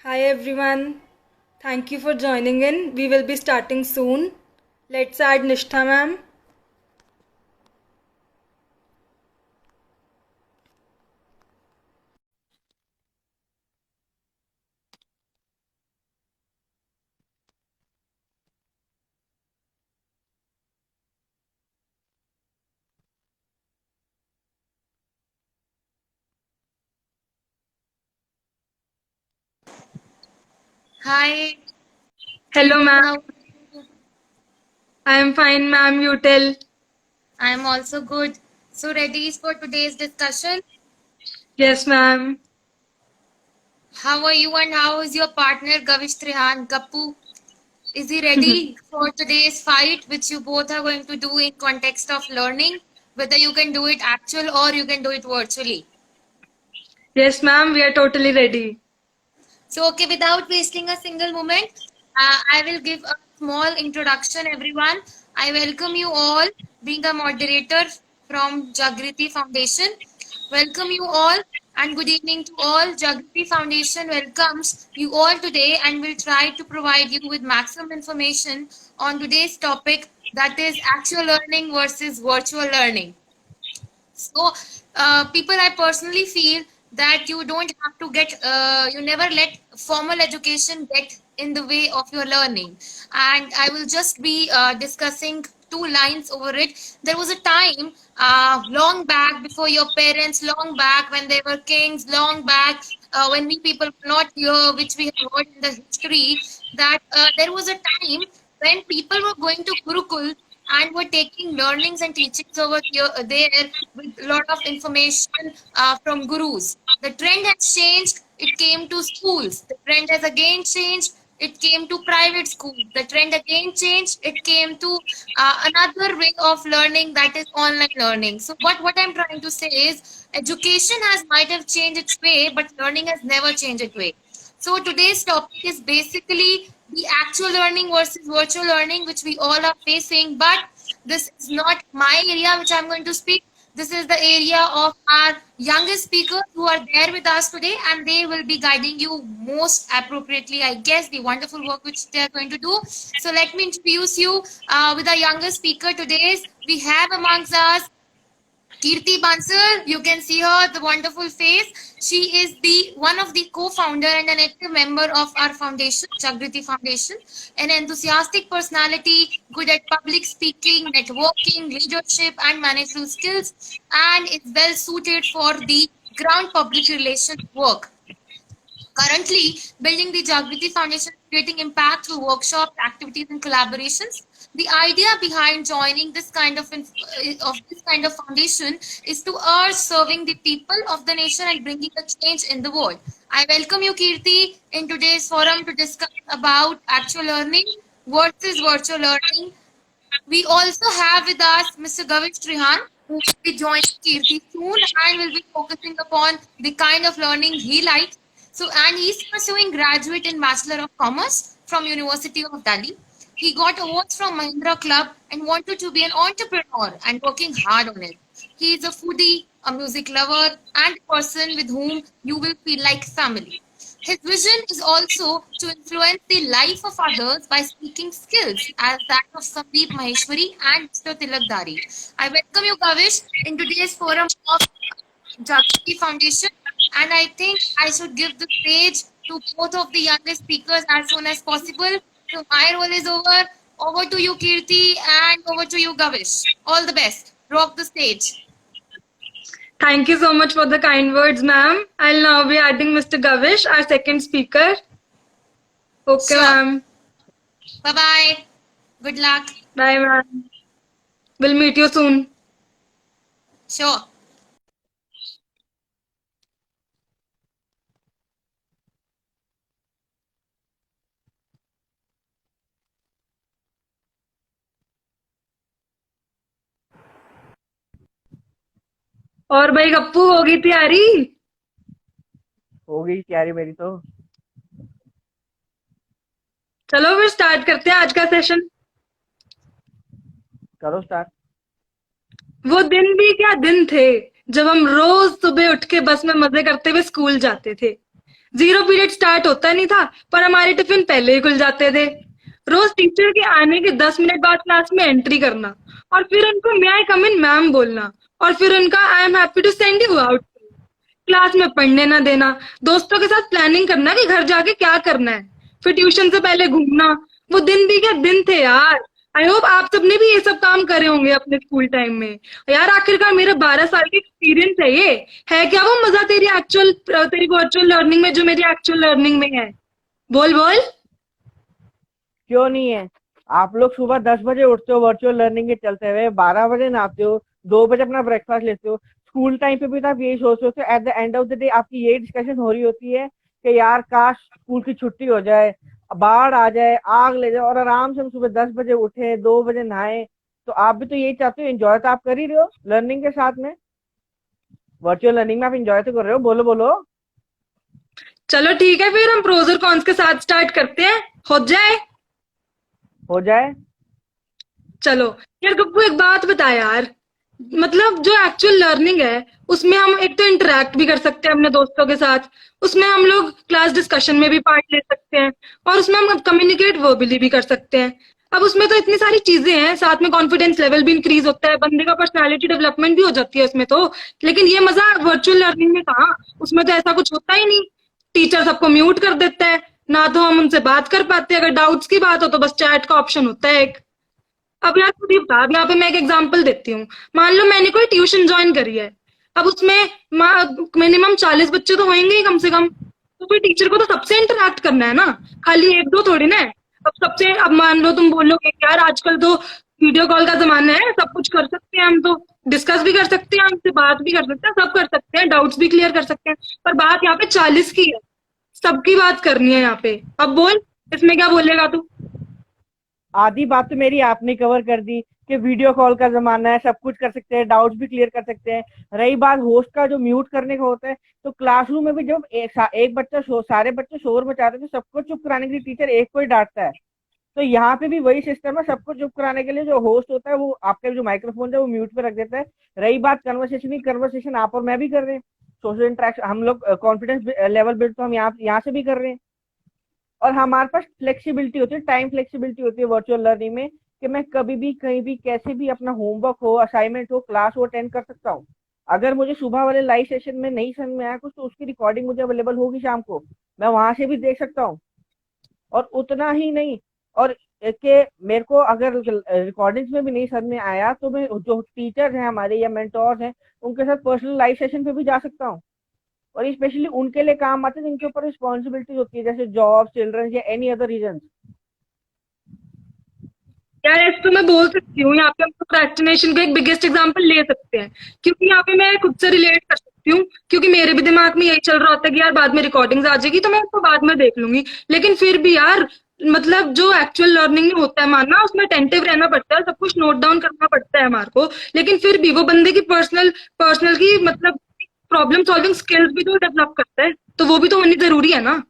Hi everyone. Thank you for joining in. We will be starting soon. Let's add Nishtha ma'am. Hi, Hello Kirti. ma'am. How are you? I am fine ma'am. You tell. I'm also good. So, ready for today's discussion? Yes ma'am. How are you and how is your partner Gavish Trihan Gappu? Is he ready for today's fight, which you both are going to do in context of learning? Whether you can do it actual or you can do it virtually. Yes ma'am. We are totally ready. So, okay, without wasting a single moment, I will give a small introduction, everyone. I welcome you all, being a moderator from Jagriti Foundation. Welcome you all, and good evening to all. Jagriti Foundation welcomes you all today and will try to provide you with maximum information on today's topic, that is actual learning versus virtual learning. So, people, I personally feel that you don't have to you never let formal education get in the way of your learning. And I will just be discussing two lines over it. There was a time long back before your parents, long back when they were kings, long back when we people were not here, which we have heard in the history, that there was a time when people were going to Gurukul and were taking learnings and teachings over here there with a lot of information from gurus. The trend has changed. It came to schools. The trend has again changed. It came to private schools. The trend again changed. It came to another way of learning, that is online learning. So what I'm trying to say is education has might have changed its way, but learning has never changed its way. So today's topic is basically the actual learning versus virtual learning, which we all are facing. But this is not my area, which I'm going to speak. This is the area of our youngest speakers who are there with us today, and they will be guiding you most appropriately, I guess, the wonderful work which they are going to do. So let me introduce you with our youngest speaker today. We have amongst us Kirti Bansal. You can see her, the wonderful face. She is the one of the co-founder and an active member of our foundation, Jagriti Foundation. An enthusiastic personality, good at public speaking, networking, leadership, and managerial skills, and is well suited for the ground public relations work. Currently, building the Jagriti Foundation, creating impact through workshops, activities, and collaborations. The idea behind joining this kind of foundation is to urge serving the people of the nation and bringing a change in the world. I welcome you, Kirti, in today's forum to discuss about actual learning versus virtual learning. We also have with us Mr. Gavish Trihan, who will be joining Kirti soon and will be focusing upon the kind of learning he likes. So, and he's pursuing graduate in Bachelor of Commerce from University of Delhi. He got awards from Mahindra Club and wanted to be an entrepreneur and working hard on it. He is a foodie, a music lover, and a person with whom you will feel like family. His vision is also to influence the life of others by speaking skills, as that of Sandeep Maheshwari and Mr. Tilakdari. I welcome you, Kavish, in today's forum of Jagti Foundation, and I think I should give the stage to both of the youngest speakers as soon as possible. So my role is over. Over to you, Kirti, and over to you, Gavish. All the best. Rock the stage. Thank you so much for the kind words ma'am. I'll now be adding Mr. Gavish, our second speaker. Okay Sure. ma'am. Bye bye. Good luck. Bye ma'am. We'll meet you soon. Sure. और भाई गप्पू होगी तैयारी? हो गई तैयारी मेरी तो। चलो फिर स्टार्ट करते हैं आज का सेशन। करो स्टार्ट। वो दिन भी क्या दिन थे जब हम रोज सुबह उठ के बस में मजे करते हुए स्कूल जाते थे। 0 पीरियड स्टार्ट होता नहीं था, पर हमारे टिफिन पहले ही खुल जाते थे। रोज टीचर के आने के 10 मिनट बाद क्लास में एंट्री करना, और फिर उनको मे आई कम इन मैम बोलना, और फिर उनका I am happy to send you out. Class में पढ़ने ना देना, दोस्तों के साथ प्लानिंग करना कि घर जाके क्या करना है, फिर ट्यूशन से पहले घूमना। वो दिन भी क्या दिन थे यार। आई होप आप सबने भी ये सब काम करे होंगे अपने स्कूल टाइम में। यार आखिरकार मेरे 12 साल की एक्सपीरियंस है ये। है क्या वो मजा तेरी वर्चुअल लर्निंग में जो मेरी एक्चुअल लर्निंग में है? बोल बोल। क्यों नहीं है? आप लोग सुबह 10 बजे उठते हो वर्चुअल लर्निंग के चलते हुए, 12 बजे नहाते हो, 2 बजे अपना ब्रेकफास्ट लेते हो। स्कूल टाइम पे भी तो आप यही सोचते हो। At the end of the day आपकी यही डिस्कशन हो रही होती है कि यार काश स्कूल की छुट्टी हो जाए, बाढ़ आ जाए, आग ले जाए, और आराम से हम सुबह 10 बजे उठे, 2 बजे नहाए। तो आप भी तो यही चाहते हो। एंजॉय तो आप कर ही रहे हो लर्निंग के साथ में। वर्चुअल लर्निंग में आप एंजॉय तो कर रहे हो। बोलो बोलो। चलो ठीक है, फिर हम प्रोज और कॉन्स के साथ स्टार्ट करते हैं। हो जाए। हो जाए। चलो। यार गप्पू एक बात बता यार, मतलब जो एक्चुअल लर्निंग है उसमें हम एक तो इंटरेक्ट भी कर सकते हैं अपने दोस्तों के साथ, उसमें हम लोग क्लास डिस्कशन में भी पार्ट ले सकते हैं, और उसमें हम कम्युनिकेट वर्बली भी कर सकते हैं। अब उसमें तो इतनी सारी चीजें हैं, साथ में कॉन्फिडेंस लेवल भी इंक्रीज होता है, बंदे का पर्सनालिटी डेवलपमेंट भी हो जाती है उसमें तो। लेकिन ये मजा वर्चुअल लर्निंग में कहाँ? उसमें तो ऐसा कुछ होता ही नहीं। टीचर सबको म्यूट कर देता है, ना तो हम उनसे बात कर पाते हैं। अगर डाउट्स की बात हो तो बस चैट का ऑप्शन होता है एक। अब यार खुद ही बता, अब यहाँ पे मैं एक एग्जांपल देती हूँ। मान लो मैंने कोई ट्यूशन ज्वाइन करी है, अब उसमें मिनिमम 40 बच्चे तो होंगे ही कम से कम। तो कोई टीचर को तो सबसे इंटरेक्ट करना है ना, खाली एक दो थोड़ी ना है। अब सबसे, अब मान लो तुम बोलोगे कि यार आजकल तो वीडियो कॉल का जमाना है, सब कुछ कर सकते हैं हम, तो डिस्कस भी कर सकते हैं, हमसे बात भी कर सकते हैं, सब कर सकते हैं, डाउट्स भी क्लियर कर सकते हैं। पर बात यहाँ पे 40 की है, सबकी बात करनी है यहाँ पे। अब बोल, इसमें क्या बोलेगा तू? आधी बात तो मेरी आपने कवर कर दी कि वीडियो कॉल का जमाना है, सब कुछ कर सकते हैं, डाउट्स भी क्लियर कर सकते हैं। रही बात होस्ट का जो म्यूट करने का होता है, तो क्लासरूम में भी जब एक बच्चा सारे बच्चे शोर मचाते हैं तो सबको चुप कराने के लिए टीचर एक को ही डांटता है। तो यहाँ पे भी वही सिस्टम है, सबको चुप कराने के लिए जो होस्ट होता है वो आपका जो माइक्रोफोन है वो म्यूट पे रख देता है। रही बात कन्वर्सेशन की, कन्वर्सेशन आप और मैं भी कर रहे हैं, सोशल इंटरेक्शन हम लोग, कॉन्फिडेंस लेवल बिल्ड तो हम यहाँ से भी कर रहे हैं। और हमारे पास फ्लेक्सिबिलिटी होती है, टाइम फ्लेक्सिबिलिटी होती है वर्चुअल लर्निंग में, कि मैं कभी भी कहीं भी कैसे भी अपना होमवर्क हो, असाइनमेंट हो, क्लास हो, अटेंड कर सकता हूँ। अगर मुझे सुबह वाले लाइव सेशन में नहीं समझ में आया कुछ तो उसकी रिकॉर्डिंग मुझे अवेलेबल होगी शाम को, मैं वहां से भी देख सकता हूँ। और उतना ही नहीं, और कि मेरे को अगर रिकॉर्डिंग्स में भी नहीं समझ में आया तो मैं जो टीचर हैं हमारे या मेंटोर्स हैं उनके साथ पर्सनल लाइव सेशन पे भी जा सकता हूँ। और स्पेशली उनके लिए काम आते हैं जिनके ऊपर रिस्पॉन्सिबिलिटीज होती है, जैसे जॉब, चिल्ड्रन या एनी अदर रीजन। यार ऐसे तो मैं बोल सकती हूँ, यहाँ पे हम प्रोक्रेस्टिनेशन का एक बिगेस्ट एग्जांपल ले सकते हैं, क्योंकि यहाँ पे मैं खुद से रिलेट कर सकती हूँ, क्योंकि मेरे भी दिमाग में यही चल रहा होता है कि यार बाद में रिकॉर्डिंग्स आ जाएगी तो मैं उसको बाद में देख लूंगी। लेकिन फिर भी यार, मतलब जो एक्चुअल लर्निंग में होता है मानना, उसमें अटेंटिव रहना पड़ता है, सब कुछ नोट डाउन करना पड़ता है हमारे को। लेकिन फिर भी वो बंदे की पर्सनल की मतलब प्रॉब्लम सॉल्विंग स्किल्स भी तो डेवलप करता है, तो वो भी तो होनी जरूरी है ना।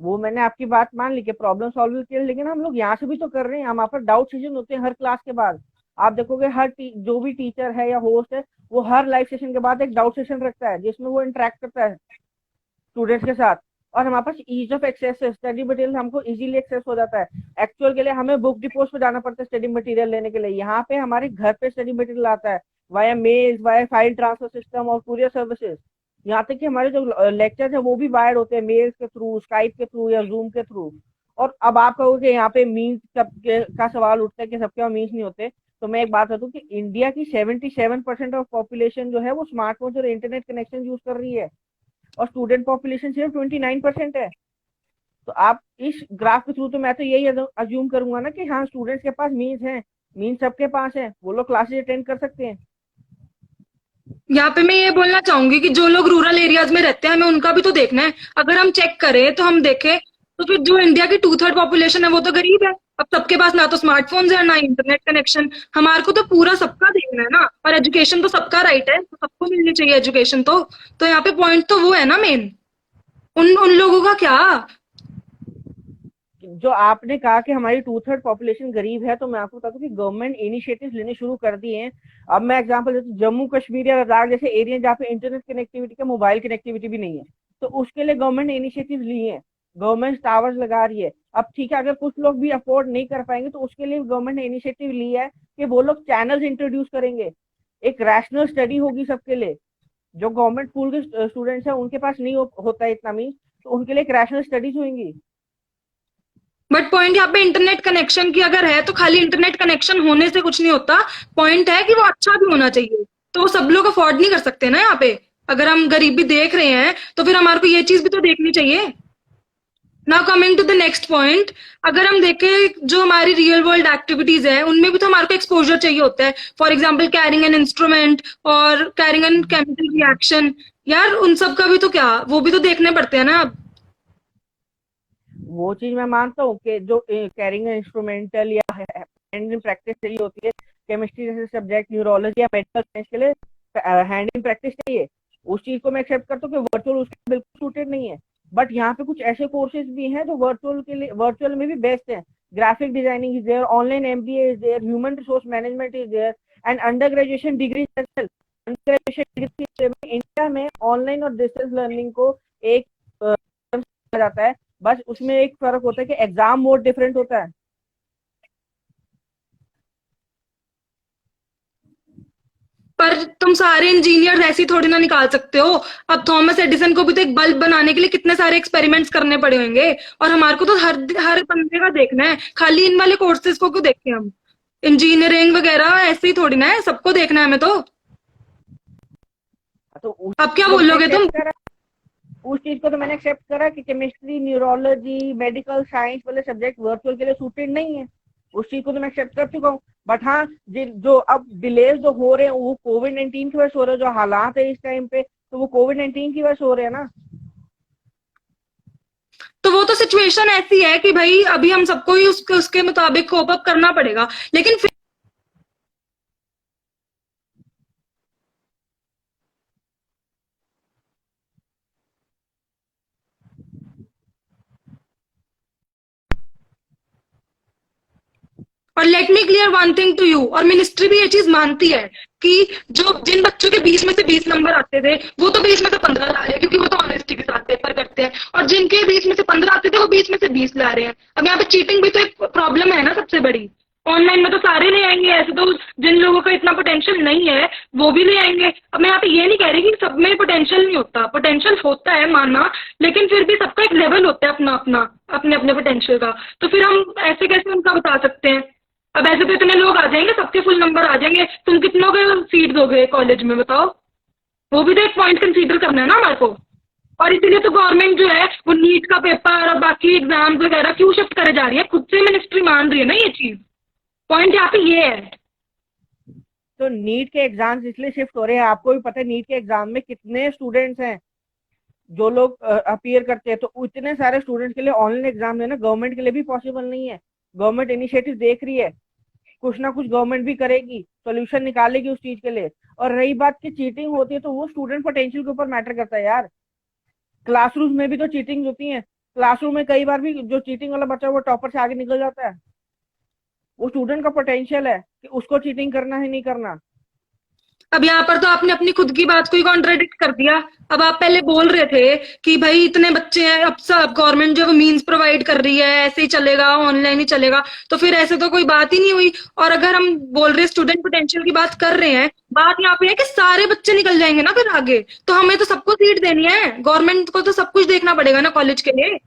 वो मैंने आपकी बात मान ली कि प्रॉब्लम सॉल्विंग स्किल, लेकिन हम लोग यहाँ से भी तो कर रहे हैं। हमारे पास डाउट सेशन होते हैं हर क्लास के बाद। आप देखोगे जो भी टीचर है या होस्ट है वो हर लाइव सेशन के बाद एक डाउट सेशन रखता है जिसमें वो इंटरेक्ट करता है स्टूडेंट्स के साथ। और हमारे पास ईज ऑफ एक्सेस है, स्टडी मटेरियल हमको इजीली एक्सेस हो जाता है। एक्चुअल के लिए हमें बुक डिपोज पे जाना पड़ता है स्टडी मटेरियल लेने के लिए, यहाँ पे हमारे घर पे स्टडी मटेरियल आता है via mail, via file transfer system और कुरियर सर्विसेज। यहाँ तक कि हमारे जो लेक्चर है वो भी वायर्ड होते हैं मेल्स के थ्रू, स्काइप के थ्रू या जूम के थ्रू। और अब आप कहोगे यहाँ पे मीन्स का सवाल उठता है कि सबके वहाँ मीन्स नहीं होते। तो मैं एक बात बताऊँ कि इंडिया की 77% ऑफ पॉपुलेशन जो है वो स्मार्टफोन और इंटरनेट कनेक्शन यूज कर रही है, और स्टूडेंट पॉपुलेशन सिर्फ 29% है। तो आप इस ग्राफ के थ्रू, तो मैं तो यही अज्यूम करूंगा ना कि हाँ स्टूडेंट्स के पास मीन्स हैं, मीन्स सबके पास है, वो लोग क्लासेज अटेंड कर सकते हैं। यहाँ पे मैं ये बोलना चाहूंगी कि जो लोग रूरल एरियाज में रहते हैं हमें उनका भी तो देखना है। अगर हम चेक करें तो हम देखें तो फिर जो इंडिया की 2/3 पॉपुलेशन है वो तो गरीब है। अब सबके पास ना तो स्मार्टफोन्स है ना इंटरनेट कनेक्शन। हमारे को तो पूरा सबका देखना है ना, और एजुकेशन तो सबका राइट है, तो सबको मिलनी चाहिए एजुकेशन तो यहाँ पे पॉइंट तो वो है ना मेन। उन उन लोगों का क्या? जो आपने कहा कि हमारी 2/3 पॉपुलेशन गरीब है, तो मैं आपको बता दूं कि गवर्नमेंट इनिशिएटिव्स लेने शुरू कर दिए हैं। अब मैं एग्जांपल देता हूं, जम्मू कश्मीर या लद्दाख जैसे एरिया जहाँ पे इंटरनेट कनेक्टिविटी का मोबाइल कनेक्टिविटी भी नहीं है, तो उसके लिए गवर्नमेंट ने इनिशिएटिव लिए हैं, गवर्नमेंट टावर्स लगा रही है। अब ठीक है, अगर कुछ लोग भी अफोर्ड नहीं कर पाएंगे तो उसके लिए गवर्नमेंट ने इनिशिएटिव लिया है कि वो लोग चैनल्स इंट्रोड्यूस करेंगे, एक रैशनल स्टडी होगी सबके लिए। जो गवर्नमेंट स्कूल के स्टूडेंट्स हैं उनके पास नहीं होता है इतना मीन, तो उनके लिए एक रैशनल स्टडीज होंगी। बट पॉइंट यहाँ पे इंटरनेट कनेक्शन की अगर है तो खाली इंटरनेट कनेक्शन होने से कुछ नहीं होता। पॉइंट है कि वो अच्छा भी होना चाहिए, तो वो सब लोग अफोर्ड नहीं कर सकते ना यहाँ पे। अगर हम गरीबी देख रहे हैं तो फिर हमारे को ये चीज भी तो देखनी चाहिए। Now coming to the next point, अगर हम देखें जो हमारी रियल वर्ल्ड एक्टिविटीज है उनमें भी तो हमारे को एक्सपोजर चाहिए होता है। For example carrying an instrument और कैरिंग एन केमिकल रिएक्शन, यार उन सब का भी तो क्या, वो भी तो देखने पड़ते हैं ना। वो चीज मैं मानता हूँ कि जो कैरिंग इंस्ट्रूमेंटल या हैंड इन प्रैक्टिस चाहिए होती है, केमिस्ट्री जैसे सब्जेक्ट, न्यूरोलॉजी या मेडिकल साइंस के लिए हैंड इन प्रैक्टिस चाहिए, उस चीज को मैं एक्सेप्ट करता हूँ कि वर्चुअल उसके बिल्कुल सूटेड नहीं है। बट यहाँ पे कुछ ऐसे कोर्सेज भी हैं जो वर्चुअल के लिए, वर्चुअल में भी बेस्ट हैं। Graphic designing is there, online MBA is there, human resource management is there, and under graduation degree. Under graduation degree India में ऑनलाइन और डिस्टेंस लर्निंग को एक जाता है, बस उसमें एक फर्क होता है कि एग्जाम मोड डिफरेंट होता है। पर तुम सारे इंजीनियर ऐसे ही थोड़ी ना निकाल सकते हो। अब थॉमस एडिसन को भी तो एक बल्ब बनाने के लिए कितने सारे एक्सपेरिमेंट्स करने पड़े होंगे, और हमारे को तो हर हर बंदे का देखना है, खाली इन वाले कोर्सेज को क्यों देखें हम। इंजीनियरिंग वगैरह ऐसे ही थोड़ी ना है, सबको देखना है हमें तो। तो उस अब क्या चीज को मैंने बोलोगे तुम? एक्सेप्ट करा, उस चीज को तो मैंने एक्सेप्ट करा कि केमिस्ट्री, न्यूरोलॉजी, मेडिकल साइंस वाले सब्जेक्ट वर्चुअल के लिए सूटेड नहीं है, उस चीज को तो मैं एक्सेप्ट कर चुका हूँ। बट हाँ, जो अब डिलेज जो हो रहे हैं वो कोविड-19 की वजह से हो रहे हैं, जो हालात है इस टाइम पे तो वो कोविड-19 की वजह से हो रहे हैं ना। तो वो तो सिचुएशन ऐसी है कि भाई अभी हम सबको ही उसके मुताबिक कोप अप करना पड़ेगा, लेकिन फिर और let me clear one thing to you, और मिनिस्ट्री भी ये चीज मानती है कि जो जिन बच्चों के 20 में से 20 नंबर आते थे वो तो 20 में से 15 ला रहे हैं, क्योंकि वो तो ऑनेस्टी के साथ पेपर करते हैं, और जिनके 20 में से 15 आते थे वो 20 में से 20 ला रहे हैं। अब यहाँ पे चीटिंग भी तो एक प्रॉब्लम है ना सबसे बड़ी। ऑनलाइन में तो सारे ले आएंगे, ऐसे तो जिन लोगों का इतना पोटेंशियल नहीं है वो भी ले आएंगे। अब मैं यहाँ पे ये नहीं कह रही कि सब में पोटेंशियल नहीं होता, पोटेंशियल होता है मानना, लेकिन फिर भी सबका एक लेवल होता है अपना अपना, अपने अपने पोटेंशियल का। तो फिर हम ऐसे कैसे उनका बता सकते हैं? अब ऐसे तो इतने लोग आ जाएंगे, सबके फुल नंबर आ जाएंगे, तुम कितनों के सीट दोगे कॉलेज में बताओ? वो भी तो एक पॉइंट कंसीडर करना है ना हमारे को। और इसीलिए तो गवर्नमेंट जो है वो नीट का पेपर और बाकी एग्जाम्स वगैरह क्यों शिफ्ट करे जा रही है, खुद से मिनिस्ट्री मान रही है ना ये चीज। पॉइंट यहाँ पे ये है। तो नीट के एग्जाम्स इसलिए शिफ्ट हो रहे हैं, आपको भी पता है नीट के एग्जाम में कितने स्टूडेंट्स हैं जो लोग अपीयर करते हैं, तो इतने सारे स्टूडेंट्स के लिए ऑनलाइन एग्जाम देना गवर्नमेंट के लिए भी पॉसिबल नहीं है। गवर्नमेंट इनिशिएटिव देख रही है, कुछ ना कुछ गवर्नमेंट भी करेगी, सोल्यूशन निकालेगी उस चीज के लिए। और रही बात की चीटिंग होती है, तो वो स्टूडेंट पोटेंशियल के ऊपर मैटर करता है यार। क्लासरूम में भी तो चीटिंग होती है, क्लासरूम में कई बार भी जो चीटिंग वाला बच्चा वो टॉपर से आगे निकल जाता है। वो स्टूडेंट का पोटेंशियल है कि उसको चीटिंग करना है नहीं करना। अब यहाँ पर तो आपने अपनी खुद की बात को ही कॉन्ट्राडिक्ट कर दिया। अब आप पहले बोल रहे थे कि भाई इतने बच्चे हैं, अब सब गवर्नमेंट जो मीन्स प्रोवाइड कर रही है, ऐसे ही चलेगा, ऑनलाइन ही चलेगा, तो फिर ऐसे तो कोई बात ही नहीं हुई। और अगर हम बोल रहे स्टूडेंट पोटेंशियल की बात कर रहे हैं, बात यहाँ पे है कि सारे बच्चे निकल जाएंगे ना फिर आगे, तो हमें तो सबको सीट देनी है, गवर्नमेंट को तो सब कुछ देखना पड़ेगा ना कॉलेज के लिए ना।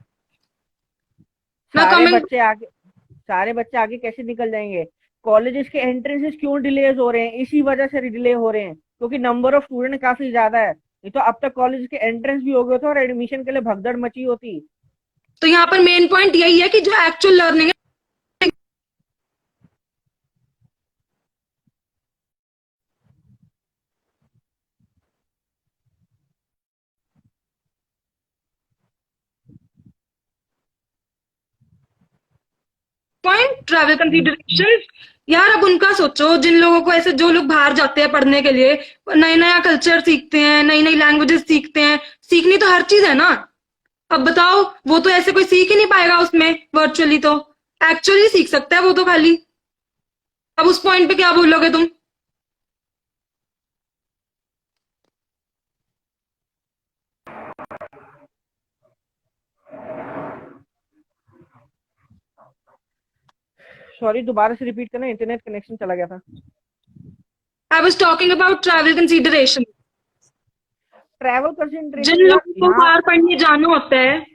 सारे बच्चे आगे कैसे निकल जाएंगे? कॉलेजेस के एंट्रेंसेस क्यों डिलेज हो रहे हैं? इसी वजह से डिले हो रहे हैं, क्योंकि नंबर ऑफ स्टूडेंट काफी ज्यादा है। नहीं तो अब तक कॉलेज के एंट्रेंस भी हो गए थे और एडमिशन के लिए भगदड़ मची होती। तो यहाँ पर मेन पॉइंट यही है कि जो एक्चुअल लर्निंग है, पॉइंट ट्रैवल कंसिडरेशन, यार अब उनका सोचो, जिन लोगों को ऐसे, जो लोग बाहर जाते हैं पढ़ने के लिए, नया नया कल्चर सीखते हैं, नई नई लैंग्वेजेस सीखते हैं, सीखनी तो हर चीज है ना। अब बताओ, वो तो ऐसे कोई सीख ही नहीं पाएगा उसमें वर्चुअली, तो एक्चुअली सीख सकता है वो तो खाली। अब उस पॉइंट पे क्या बोलोगे तुम? सॉरी, दोबारा से रिपीट करना, इंटरनेट कनेक्शन चला गया था। I was talking about travel consideration. Travel जिन कंसंट्रेशन यार लोगों को यहाँ। बाहर पढ़ने जाना होता है,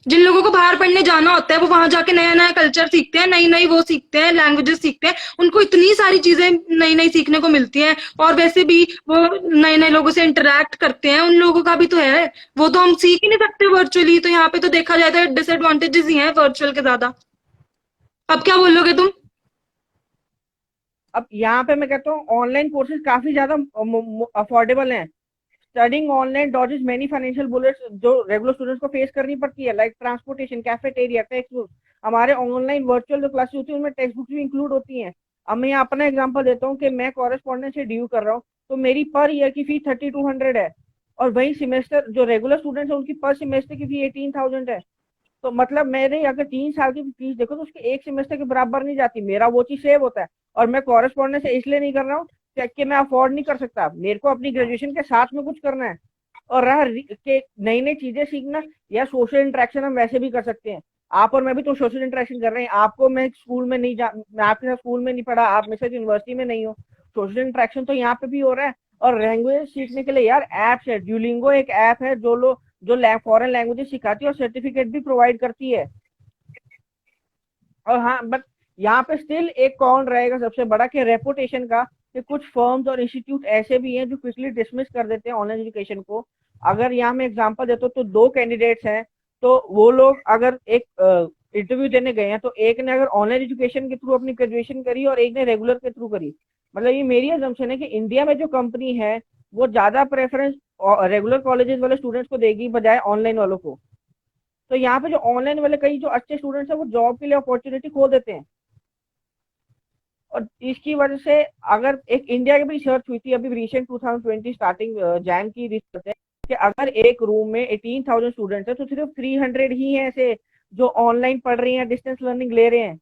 जिन लोगों को बाहर पढ़ने जाना होता है, वो वहां जाके नया नया कल्चर सीखते हैं, नई नई वो सीखते हैं, लैंग्वेजेस सीखते हैं, उनको इतनी सारी चीजें नई नई सीखने को मिलती हैं। और वैसे भी वो नए नए लोगों से इंटरेक्ट करते हैं, उन लोगों का भी तो है। वो तो हम सीख ही नहीं सकते वर्चुअली, तो यहाँ पे तो देखा जाए तो डिसएडवांटेजेस ही हैं वर्चुअल के ज्यादा। अब क्या बोलोगे तुम? अब यहाँ पे मैं कहता हूँ ऑनलाइन कोर्सेज काफी ज्यादा अफोर्डेबल हैं। Studying online dodges many financial bullets जो रेगुलर स्टूडेंट्स को फेस करनी पड़ती है, like transportation, cafeteria, text book. हमारे ऑनलाइन वर्चुअल जो क्लासेस होती है उनमें टेक्स्ट बुक्स भी इंक्लूड होती हैं। अब मैं यहाँ अपना एग्जांपल देता हूँ कि मैं कॉरेस्पॉन्डेंस से ड्यू कर रहा हूँ, तो मेरी पर ईयर की फीस 3200 है। और वही सेमेस्टर जो रेगुलर स्टूडेंट्स है उनकी पर सेमेस्टर की फी 18,000 है। तो मतलब मैंने अगर 3 साल की फीस देखो तो उसके एक सेमेस्टर के बराबर नहीं जाती, मेरा वो चीज सेव होता है। और मैं कॉरेस्पॉन्डेंस से इसलिए नहीं कर रहा हूँ कि मैं अफोर्ड नहीं कर सकता, मेरे को अपनी ग्रेजुएशन के साथ में कुछ करना है। और रहा के नई नई चीजें सीखना या सोशल इंटरेक्शन, हम वैसे भी कर सकते हैं। आप और मैं भी तो सोशल इंटरेक्शन कर रहे हैं। आपको मैं स्कूल में नहीं जा मैं आपके साथ स्कूल में नहीं पढ़ा, आप मेरे साथ यूनिवर्सिटी में नहीं हो। सोशल इंटरेक्शन तो यहाँ पे भी हो रहा है। और लैंग्वेज सीखने के लिए यार एप्स है, ड्यूलिंगो एक ऐप है जो फॉरेन लैंग्वेजेस सिखाती है और सर्टिफिकेट भी प्रोवाइड करती है। और हाँ, बट यहाँ पे स्टिल एक कौन रहेगा सबसे बड़ा कि रेपुटेशन का, कि कुछ फर्म्स और इंस्टीट्यूट ऐसे भी हैं जो क्विकली डिसमिस कर देते हैं ऑनलाइन एजुकेशन को। अगर यहाँ मैं एग्जांपल देता हूँ तो दो कैंडिडेट्स हैं, तो वो लोग अगर एक इंटरव्यू देने गए हैं तो एक ने अगर ऑनलाइन एजुकेशन के थ्रू अपनी ग्रेजुएशन करी और एक ने रेगुलर के थ्रू करी। मतलब ये मेरी अजम्पशन है कि इंडिया में जो कंपनी है वो ज्यादा प्रेफरेंस रेगुलर कॉलेजेस वाले स्टूडेंट्स को देगी बजाय ऑनलाइन वालों को। तो यहाँ पे जो ऑनलाइन वाले कई जो अच्छे स्टूडेंट्स हैं वो जॉब के लिए अपॉर्चुनिटी खो देते हैं। और इसकी वजह से अगर एक इंडिया की भी रिसर्च हुई थी अभी रिसेंट 2020 स्टार्टिंग जैन की रिसर्च है कि अगर एक रूम में 18,000 स्टूडेंट्स है तो सिर्फ 300 ही हैं ऐसे जो ऑनलाइन पढ़ रहे हैं, डिस्टेंस लर्निंग ले रहे हैं।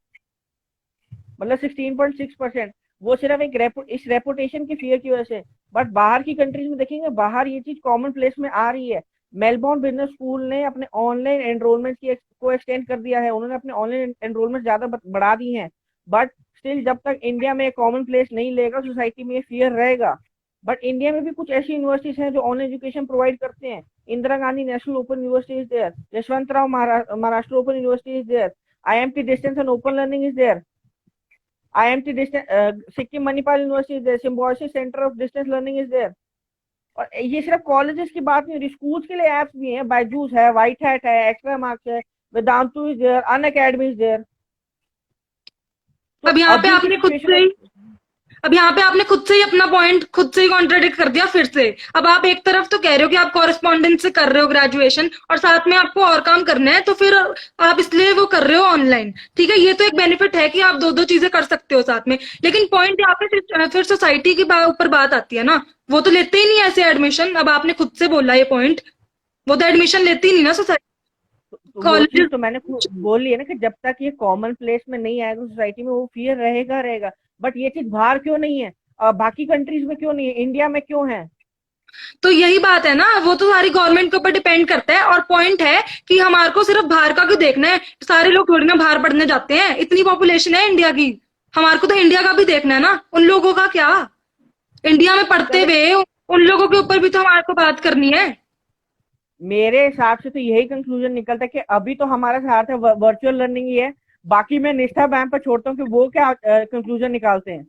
मतलब 16.6%। वो सिर्फ इस रेपुटेशन की फियर की वजह से। बट बाहर की कंट्रीज में देखेंगे, बाहर ये चीज कॉमन प्लेस में आ रही है। मेलबोर्न बिजनेस स्कूल ने अपने ऑनलाइन एनरोलमेंट को एक्सटेंड कर दिया है, उन्होंने अपने ऑनलाइन एनरोलमेंट ज्यादा बढ़ा दी है। बट स्टिल जब तक इंडिया में कॉमन प्लेस नहीं लेगा, सोसाइटी में ये फियर रहेगा। बट इंडिया में भी कुछ ऐसी यूनिवर्सिटीज हैं जो ऑनलाइन एजुकेशन प्रोवाइड करते हैं। Indira Gandhi national open university is there, Yashwantrao Maharashtra open university is there, IMT distance and open learning is there, IMT distance, Sikkim Manipal university is there, Symbiosis centre of distance learning is there. और ये सिर्फ colleges की बात नहीं हो रही, स्कूल्स के लिए एप्स भी हैं, बायजूस है, व्हाइट हैट है, एक्स्ट्रा मार्क्स है, Vedantu is there, Unacademy is there. तो अब यहाँ पे अभी की आपने खुद से सिचुएशन, ही अब यहाँ पे आपने खुद से ही अपना पॉइंट खुद से ही कॉन्ट्राडिक्ट कर दिया फिर से। अब आप एक तरफ तो कह रहे हो कि आप कॉरेस्पॉन्डेंस से कर रहे हो ग्रेजुएशन और साथ में आपको और काम करना है, तो फिर आप इसलिए वो कर रहे हो ऑनलाइन। ठीक है, ये तो एक बेनिफिट है कि आप दो दो चीजें कर सकते हो साथ में। लेकिन पॉइंट यहाँ पे फिर सोसाइटी की ऊपर बात आती है ना, वो तो लेते ही नहीं ऐसे एडमिशन। अब आपने खुद से बोला ये पॉइंट, वो तो एडमिशन लेती ही नहीं ना सोसाइटी, तो वो कॉलेजेस। चीज तो मैंने बोली है ना कि जब तक ये कॉमन प्लेस में नहीं आएगा सोसाइटी में, वो फियर रहेगा रहेगा। बट ये चीज बाहर क्यों नहीं है, बाकी कंट्रीज में क्यों नहीं है, इंडिया में क्यों है? तो यही बात है ना, वो तो सारी गवर्नमेंट के ऊपर डिपेंड करता है। और पॉइंट है कि हमारे को सिर्फ बाहर का क्यों देखना है, सारे लोग थोड़ी ना बाहर पढ़ने जाते हैं, इतनी पॉपुलेशन है इंडिया की। हमारे को तो इंडिया का भी देखना है ना, उन लोगों का क्या, इंडिया में पढ़ते चले, हुए उन लोगों के ऊपर भी तो हमारे को बात करनी है। मेरे हिसाब से तो यही कंक्लूजन निकलता है कि अभी तो हमारे साथ है वर्चुअल लर्निंग ही है। बाकी मैं निष्ठा मैम पर छोड़ता हूँ कि वो क्या कंक्लूजन निकालते हैं।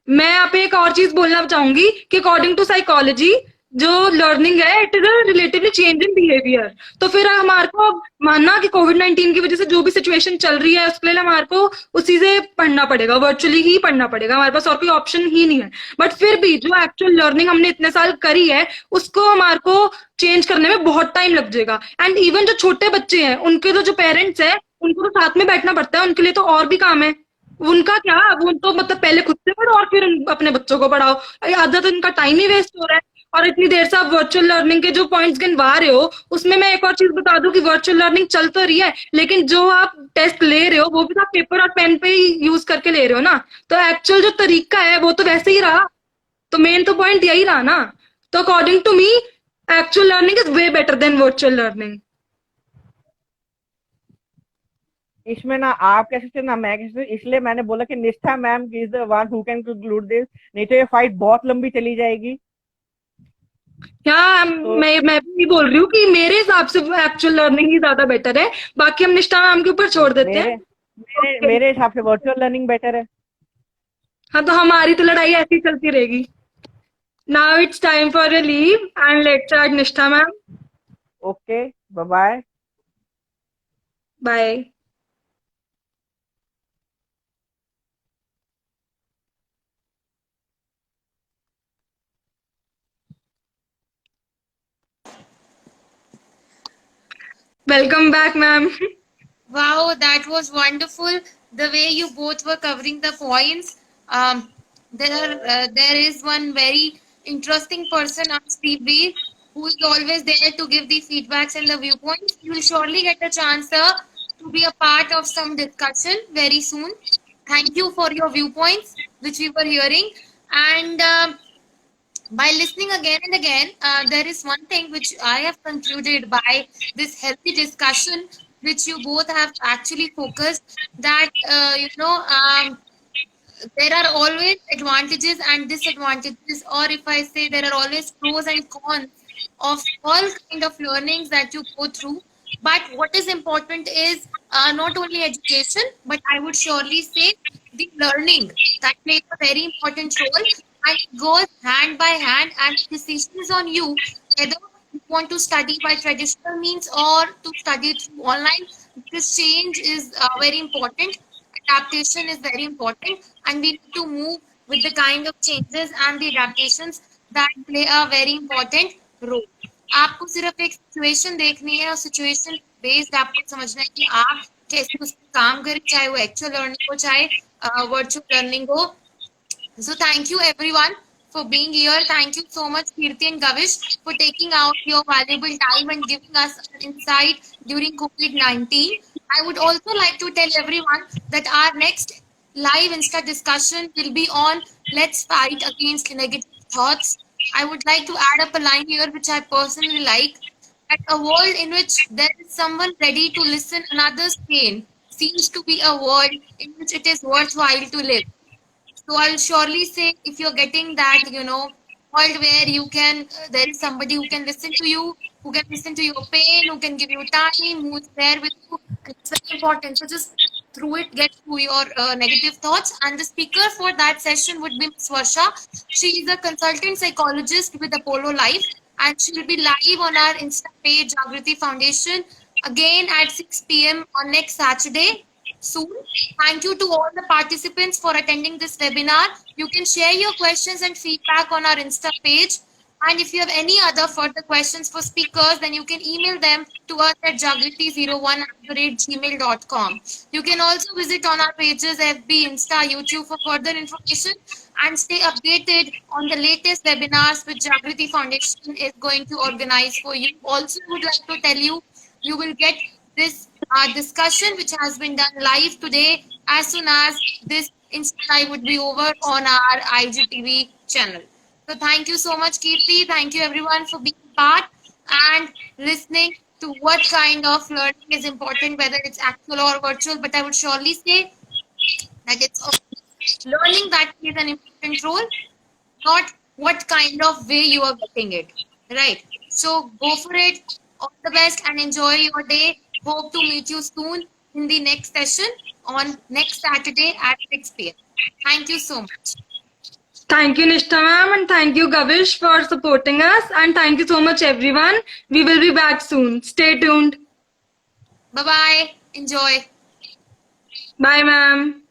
मैं यहाँ पे एक और चीज बोलना चाहूंगी कि अकॉर्डिंग टू साइकोलॉजी जो लर्निंग है it is a relatively change in behaviour. तो फिर हमारे को मानना कि कोविड-19 की वजह से जो भी सिचुएशन चल रही है उसके लिए हमारे को उसी से पढ़ना पड़ेगा, वर्चुअली ही पढ़ना पड़ेगा, हमारे पास और कोई ऑप्शन ही नहीं है। बट फिर भी जो एक्चुअल लर्निंग हमने इतने साल करी है उसको हमारे को चेंज करने में बहुत टाइम लग जाएगा। एंड इवन जो छोटे बच्चे हैं उनके तो जो पेरेंट्स है उनको तो साथ में बैठना पड़ता है, उनके लिए तो और भी काम है। उनका क्या, वो तो मतलब पहले खुद से पढ़ो और फिर अपने बच्चों को पढ़ाओ, आधा तो इनका टाइम ही वेस्ट हो रहा है। और इतनी देर से आप वर्चुअल लर्निंग के जो पॉइंट्स गिनवा रहे हो, उसमें मैं एक और चीज बता दूं कि वर्चुअल लर्निंग चल तो रही है, लेकिन जो आप टेस्ट ले रहे हो वो भी तो आप पेपर और पेन पे ही यूज करके ले रहे हो ना, तो एक्चुअल जो तरीका है वो तो वैसे ही रहा। तो मेन तो पॉइंट यही रहा ना। तो according to me, actual learning is way better than virtual learning. इसमें ना आप कह सकते ना मैं कह सकती, इसलिए मैंने बोला कि निष्ठा ma'am is the one who can conclude this, नहीं तो ये फाइट बहुत लंबी चली जाएगी। हाँ, तो मैं भी बोल रही हूँ कि मेरे हिसाब से एक्चुअल लर्निंग ही ज्यादा बेटर है। बाकी हम निष्ठा मैम के ऊपर छोड़ देते हैं। मेरे मेरे ओके। मेरे हिसाब से वर्चुअल लर्निंग बेटर है। हाँ, तो हमारी तो लड़ाई ऐसी ही चलती रहेगी। Now it's time for a leave and let's start Nishtha ma'am. Okay, bye bye. Bye. Welcome back ma'am. Wow, that was wonderful. The way you both were covering the points. There is one very interesting person on Steve who is always there to give the feedbacks and the viewpoints. You will surely get a chance, sir, to be a part of some discussion very soon. Thank you for your viewpoints, which we were hearing. And by listening again and again, there is one thing which I have concluded by this healthy discussion, which you both have actually focused that there are always advantages and disadvantages, or if I say there are always pros and cons of all kind of learnings that you go through. But what is important is not only education, but I would surely say the learning that plays a very important role, and it goes hand by hand, and the decision is on you whether you want to study by traditional means or to study through online. This change is very important. Adaptation is very important, and we need to move with the kind of changes and the adaptations that play a very important role. आपको सिर्फ एक situation देखनी है और situation based आपको समझना है कि आप कैसे उस पर काम करें, चाहे वो एक्चुअल लर्निंग हो चाहे वर्चुअल लर्निंग हो. So thank you everyone for being here. Thank you so much Kirti and Gavish for taking out your valuable time and giving us an insight during COVID-19. I would also like to tell everyone that our next live Insta discussion will be on Let's Fight Against Negative Thoughts. I would like to add up a line here which I personally like, that a world in which there is someone ready to listen another's pain seems to be a world in which it is worthwhile to live. So I'll surely say if you're getting that, world where you can, there is somebody who can listen to you, who can listen to your pain, who can give you time, who's there with you. It's very important. So just through it, get through your negative thoughts. And the speaker for that session would be Ms. Varsha. She is a consultant psychologist with Apollo Life, and she will be live on our Insta page, Jagriti Foundation, again at 6 p.m. on next Saturday soon. Thank you to all the participants for attending this webinar. You can share your questions and feedback on our Insta page. And if you have any other further questions for speakers, then you can email them to us at jagriti01@gmail.com. You can also visit on our pages FB, Insta, YouTube for further information and stay updated on the latest webinars which Jagriti Foundation is going to organize for you. Also, would like to tell you, you will get this discussion which has been done live today as soon as this Insta live would be over on our IGTV channel. So thank you so much, Kirti. Thank you everyone for being part and listening to what kind of learning is important, whether it's actual or virtual. But I would surely say that it's learning that plays an important role, not what kind of way you are getting it. Right. So go for it. All the best and enjoy your day. Hope to meet you soon in the next session on next Saturday at 6 p.m. Thank you so much. Thank you, Nishtha ma'am, and thank you, Gavish, for supporting us. And thank you so much, everyone. We will be back soon. Stay tuned. Bye-bye. Enjoy. Bye, ma'am.